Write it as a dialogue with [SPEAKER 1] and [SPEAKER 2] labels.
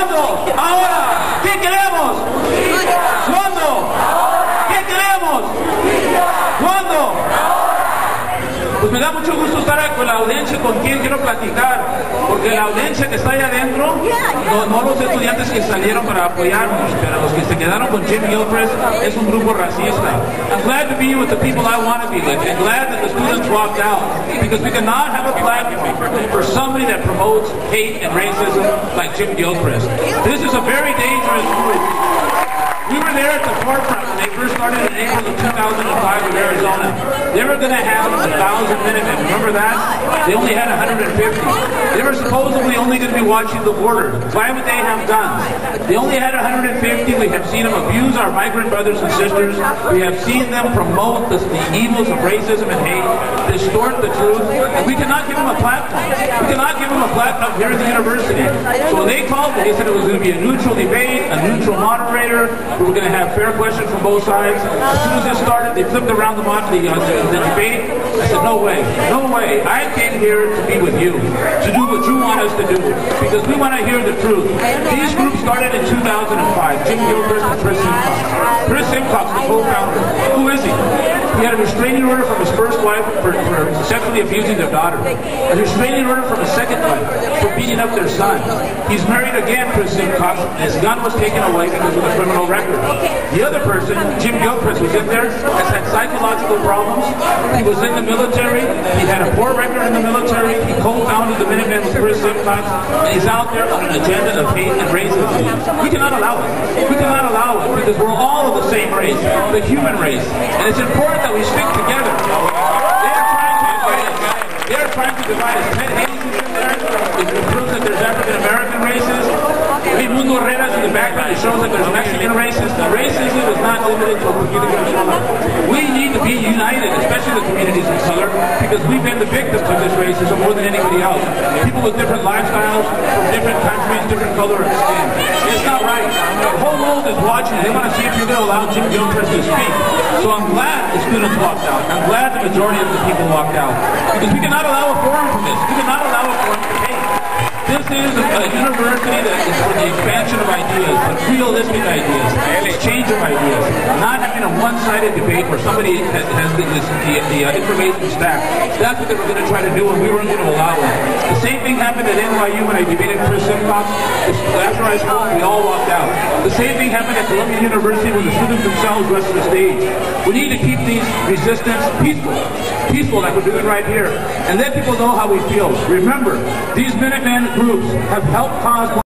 [SPEAKER 1] ¿Cuándo? Ahora. ¿Qué queremos? ¿Cuándo? ¿Qué queremos? ¿Cuándo? Pues me da mucho gusto estar con la audiencia con quien quiero platicar, porque la audiencia que está allá adentro, no los estudiantes que salieron para apoyarnos, pero los que se quedaron con Jim Gilchrist es un grupo racista. I'm glad to be with the people I want to be with, and glad that the students walked out, because we cannot have a platform for somebody that promotes hate and racism like Jim Gilchrist. This is a very dangerous group. We were there at the forefront when they first started in April of 2005 in Arizona. They were going to have 1,000 Minutemen. Remember that? They only had 150. They were supposedly only going to be watching the border. Why would they have guns? They only had 150. We have seen them abuse our migrant brothers and sisters. We have seen them promote the evils of racism and hate, distort the truth. And we cannot give them a platform. We cannot give them a platform here at the university. So when they called me, they said it was going to be a neutral debate, a neutral moderator. We were going to have fair questions from both sides. As soon as this started, they flipped around the debate. I said, no way, no way. I came here to be with you, to do what you want us to do, because we want to hear the truth. These groups started in 2005. Jim Gilchrist and Chris Simcox. Chris Simcox, the co-founder. Who is he? He had a restraining order from his first wife for sexually abusing their daughter. A restraining order from his second wife for beating up their son. He's married again, Chris Simcox, and his gun was taken away because of a criminal record. The other person, Jim Gilchrist, was in there, has had psychological problems. He was in the military. He had a poor record in the military. He co-founded the Minutemen with Chris Simcox, and he's out there on an agenda of hate and racism. We cannot allow it. We cannot allow it because we're all of the same race, the human race, and it's important that we stick together. They are trying to divide us. Ted Hayes is in there. It proves that there's African American races. Mundo Herrera's in the background. It shows that there's Mexican races. The racism is not limited to a particular color. We need to be united, especially the communities of color, because we've been the victims of this racism more than anybody else. People with different lifestyles, from different countries, different color of skin. It's not right. The whole world is watching. They want to see if you're going to allow Jim Gilchrist to speak. So I'm glad the students walked out. I'm glad the majority of the people walked out. Because we cannot allow a forum for this. We cannot allow a forum for hate. This is a university that is for the expansion of ideas, but realistic ideas, exchange of ideas, not having a one-sided debate where somebody has the information stacked. That's what they were going to try to do, and we weren't going to allow it. The same thing happened at NYU when I debated Chris Simcox. After I spoke, we all walked out. The same thing happened at Columbia University when the students themselves rushed the stage. We need to keep these resistance peaceful like we're doing right here, and let people know how we feel. Remember, these Minutemen groups have helped cause